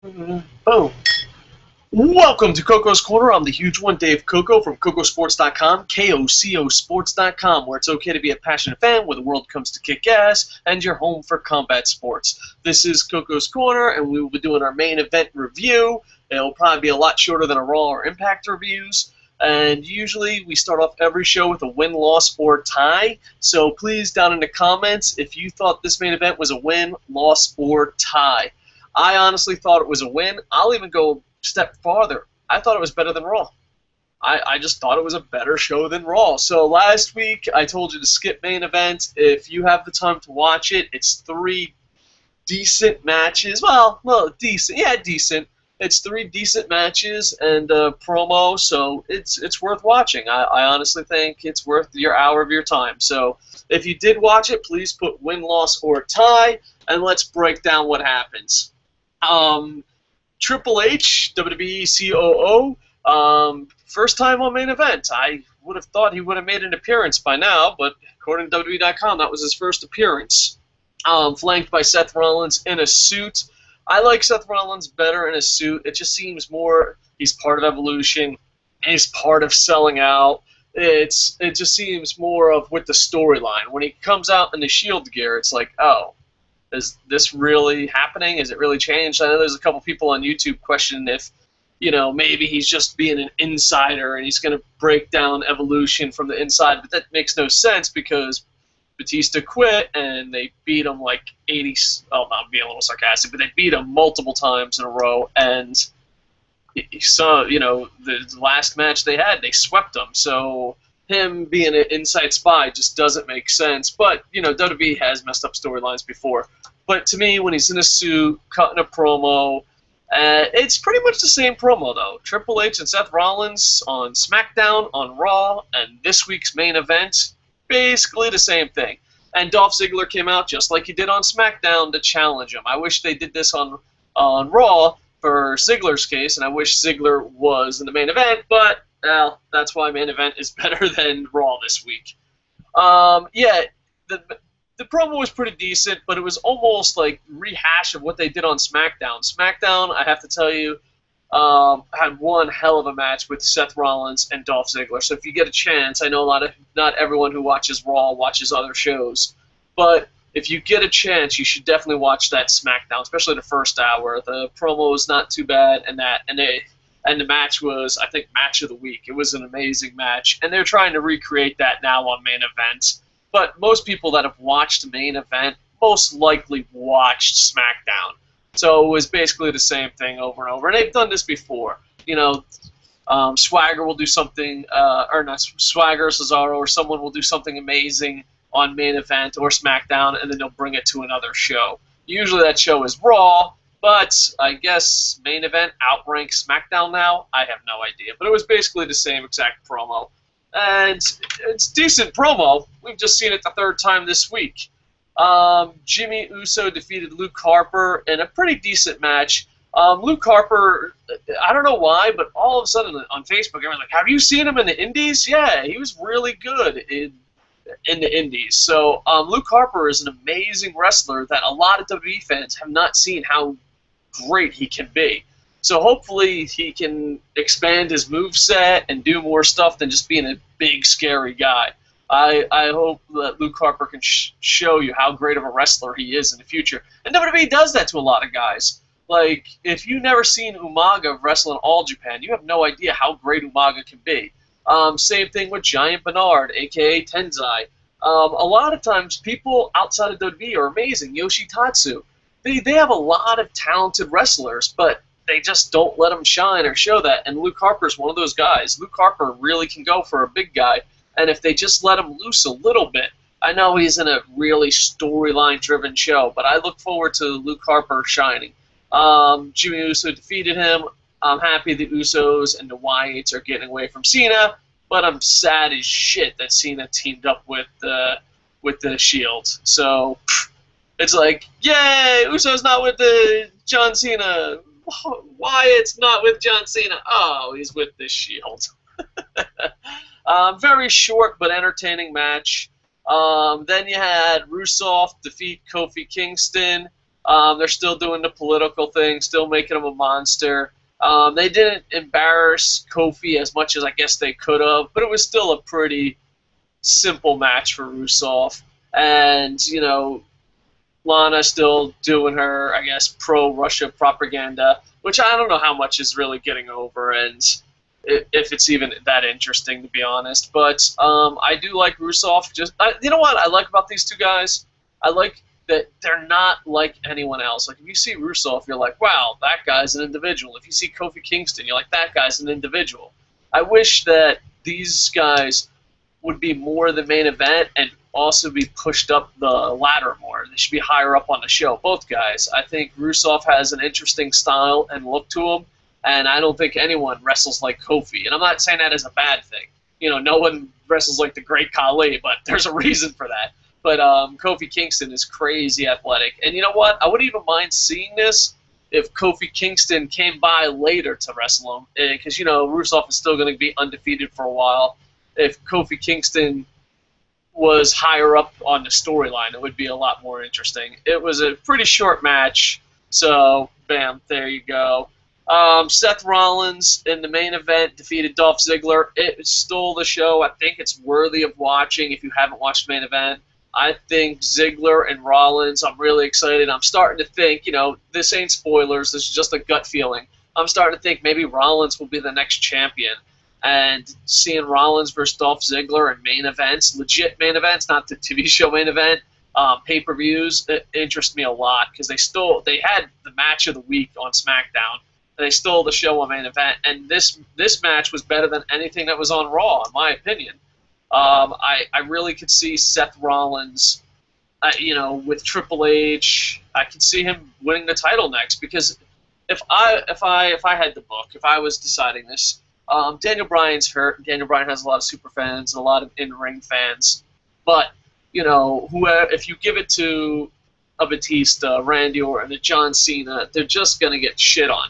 Boom. Welcome to Coco's Corner. I'm the huge one, Dave Coco from Kocosports.com, KOCOsports.com, where it's okay to be a passionate fan where the world comes to kick ass, and your home for combat sports. This is Coco's Corner, and we will be doing our main event review. It'll probably be a lot shorter than a Raw or Impact reviews. And usually we start off every show with a win, loss, or tie. So please, down in the comments, if you thought this main event was a win, loss, or tie. I honestly thought it was a win. I'll even go a step farther. I thought it was better than Raw. I just thought it was a better show than Raw. So last week I told you to skip main event. If you have the time to watch it, it's 3 decent matches. Well, decent. Yeah, decent. It's 3 decent matches and a promo, so it's worth watching. I honestly think it's worth your hour of your time. So if you did watch it, please put win, loss, or tie, and let's break down what happens. Triple H, WWE COO, first time on main event. I would have thought he would have made an appearance by now, but according to WWE.com, that was his first appearance. Flanked by Seth Rollins in a suit. I like Seth Rollins better in a suit. It just seems more he's part of Evolution. He's part of Selling Out. It just seems more of with the storyline. When he comes out in the Shield gear, it's like, oh, is this really happening? Is it really changed? I know there's a couple people on YouTube questioning if, maybe he's just being an insider and he's going to break down Evolution from the inside. But that makes no sense because Batista quit, and they beat him like 80. Oh, I'm being a little sarcastic, but they beat him multiple times in a row. And so, the last match they had, they swept him. So him being an inside spy just doesn't make sense. But WWE has messed up storylines before. But to me, when he's in a suit, cutting a promo, it's pretty much the same promo though. Triple H and Seth Rollins on SmackDown, on Raw, and this week's main event. Basically the same thing. And Dolph Ziggler came out just like he did on SmackDown to challenge him. I wish they did this on Raw for Ziggler's case, and I wish Ziggler was in the main event, but, well, that's why main event is better than Raw this week. Yeah, the promo was pretty decent, but it was almost like rehash of what they did on SmackDown. SmackDown, I have to tell you, had one hell of a match with Seth Rollins and Dolph Ziggler. So if you get a chance, I know not everyone who watches Raw watches other shows, but if you get a chance, you should definitely watch that SmackDown, especially the first hour. The promo was not too bad, and the match was, I think, match of the week. It was an amazing match, and they're trying to recreate that now on main event. But most people that have watched main event most likely watched SmackDown. So it was basically the same thing over and over. And they've done this before. Swagger will do something, or not Swagger, Cesaro, or someone will do something amazing on main event or SmackDown, and then they'll bring it to another show. Usually that show is Raw, but I guess main event outranks SmackDown now. I have no idea. But it was basically the same exact promo. And it's decent promo. We've just seen it the 3rd time this week. Jimmy Uso defeated Luke Harper in a pretty decent match. Luke Harper, I don't know why, but all of a sudden on Facebook, everyone's like, have you seen him in the Indies? Yeah, he was really good in the Indies. So Luke Harper is an amazing wrestler that a lot of WWE fans have not seen how great he can be. So hopefully he can expand his moveset and do more stuff than just being a big, scary guy. I hope that Luke Harper can show you how great of a wrestler he is in the future. And WWE does that to a lot of guys. Like, if you've never seen Umaga wrestle in All Japan, you have no idea how great Umaga can be. Same thing with Giant Bernard, a.k.a. Tenzai. A lot of times, people outside of WWE are amazing. Yoshitatsu. They have a lot of talented wrestlers, but they just don't let them shine or show that. And Luke Harper's one of those guys. Luke Harper really can go for a big guy. And if they just let him loose a little bit, I know he's in a really storyline-driven show, but I look forward to Luke Harper shining. Jimmy Uso defeated him. I'm happy the Usos and the Wyatts are getting away from Cena, but I'm sad as shit that Cena teamed up with the Shield. So it's like, yay, Uso's not with the John Cena. Wyatt's not with John Cena. Oh, he's with the Shield. Very short but entertaining match. Then you had Rusev defeat Kofi Kingston. They're still doing the political thing, still making him a monster. They didn't embarrass Kofi as much as I guess they could have, but it was still a pretty simple match for Rusev. And, you know, Lana still doing her, I guess, pro-Russia propaganda, which I don't know how much is really getting over, and if it's even that interesting, to be honest. But I do like Rusev. You know what I like about these two guys? I like that they're not like anyone else. Like, if you see Rusev, you're like, wow, that guy's an individual. If you see Kofi Kingston, you're like, that guy's an individual. I wish that these guys would be more the main event and also be pushed up the ladder more. They should be higher up on the show, both guys. I think Rusev has an interesting style and look to him, and I don't think anyone wrestles like Kofi. And I'm not saying that as a bad thing. You know, no one wrestles like the Great Khali, but there's a reason for that. But Kofi Kingston is crazy athletic. And you know what? I wouldn't even mind seeing this if Kofi Kingston came by later to wrestle him. Because, you know, Rusev is still going to be undefeated for a while. If Kofi Kingston was higher up on the storyline, it would be a lot more interesting. It was a pretty short match, so bam, there you go. Seth Rollins in the main event defeated Dolph Ziggler. It stole the show. I think it's worthy of watching if you haven't watched the main event. I think Ziggler and Rollins, I'm really excited. I'm starting to think, you know, this ain't spoilers, this is just a gut feeling. I'm starting to think maybe Rollins will be the next champion. And seeing Rollins versus Dolph Ziggler in main events, legit main events, not the TV show main event, pay-per-views, it interests me a lot because they had the match of the week on SmackDown. And they stole the show on main event, and this match was better than anything that was on Raw, in my opinion. I really could see Seth Rollins, you know, with Triple H. I could see him winning the title next because if I had the book, if I was deciding this. Daniel Bryan's hurt. Daniel Bryan has a lot of super fans and a lot of in-ring fans. But, you know, if you give it to a Batista, Randy Orton, a John Cena, they're just going to get shit on.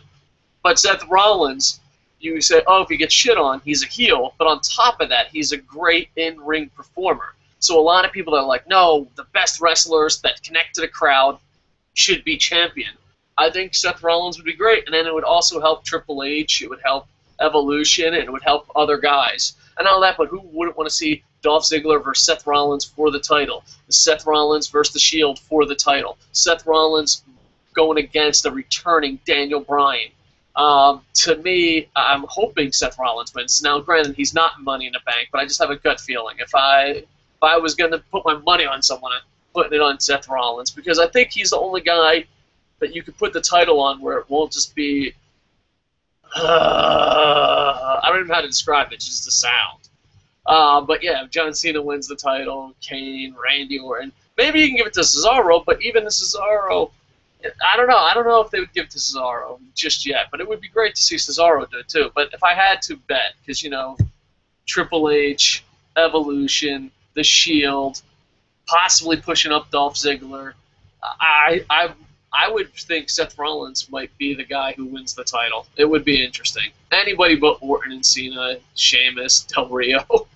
But Seth Rollins, you say, oh, if he gets shit on, he's a heel. But on top of that, he's a great in-ring performer. So a lot of people are like, no, the best wrestlers that connect to the crowd should be champion. I think Seth Rollins would be great. And then it would also help Triple H. It would help Evolution, and it would help other guys. And all that, but who wouldn't want to see Dolph Ziggler versus Seth Rollins for the title? Seth Rollins versus The Shield for the title. Seth Rollins going against the returning Daniel Bryan. To me, I'm hoping Seth Rollins wins. Now, granted, he's not Money in the Bank, but I just have a gut feeling. If I was going to put my money on someone, I'm putting it on Seth Rollins, because I think he's the only guy that you could put the title on where it won't just be I don't even know how to describe it, just the sound. But yeah, if John Cena wins the title, Kane, Randy Orton, maybe you can give it to Cesaro, but even the Cesaro, I don't know. I don't know if they would give it to Cesaro just yet, but it would be great to see Cesaro do it too. But if I had to bet, because, you know, Triple H, Evolution, The Shield, possibly pushing up Dolph Ziggler, I would think Seth Rollins might be the guy who wins the title. It would be interesting. Anybody but Orton and Cena, Sheamus, Del Rio.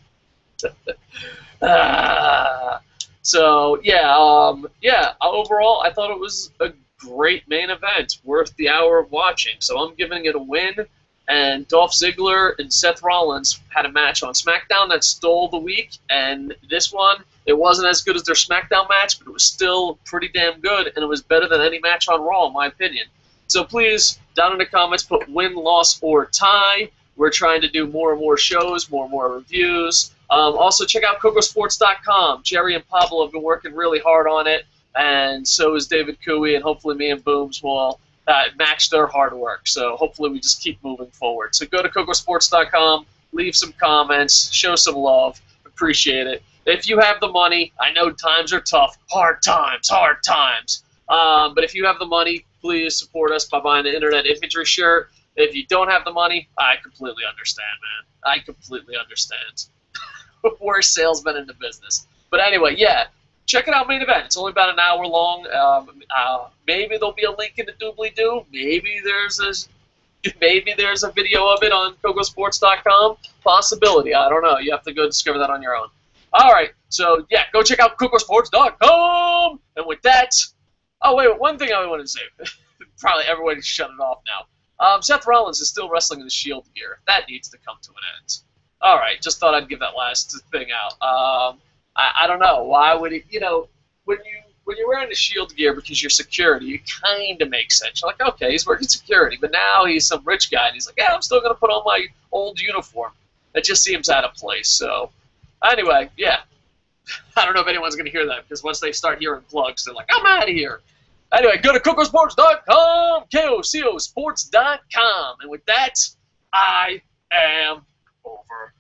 So, yeah, overall, I thought it was a great main event, worth the hour of watching. So I'm giving it a win. And Dolph Ziggler and Seth Rollins had a match on SmackDown that stole the week, and this one, it wasn't as good as their SmackDown match, but it was still pretty damn good, and it was better than any match on Raw, in my opinion. So please, down in the comments, put win, loss, or tie. We're trying to do more and more shows, more and more reviews. Also, check out Kocosports.com. Jerry and Pablo have been working really hard on it, and so is David Cooey, and hopefully me and Booms will match their hard work. So hopefully we just keep moving forward. So go to Kocosports.com, leave some comments, show some love. Appreciate it. If you have the money, I know times are tough. Hard times. But if you have the money, please support us by buying the Internet Infantry shirt. If you don't have the money, I completely understand, man. I completely understand. Worst salesman in the business. But anyway, yeah. Check it out, main event. It's only about an hour long. Maybe there'll be a link in the doobly-doo. Maybe there's a video of it on Kocosports.com. Possibility. I don't know. You have to go discover that on your own. All right. So, yeah, go check out Kocosports.com. And with that, Oh, wait, one thing I want to say. Probably everyone shut it off now. Seth Rollins is still wrestling in the Shield gear. That needs to come to an end. All right, just thought I'd give that last thing out. I don't know. Why would it, when you're wearing the Shield gear because you're security, it kind of makes sense. You're like, okay, he's working security, but now he's some rich guy, and he's like, yeah, I'm still going to put on my old uniform. That just seems out of place. So, anyway, yeah. I don't know if anyone's going to hear that, because once they start hearing plugs, they're like, I'm out of here. Anyway, go to Kocosports.com, Kocosports.com. And with that, I am over.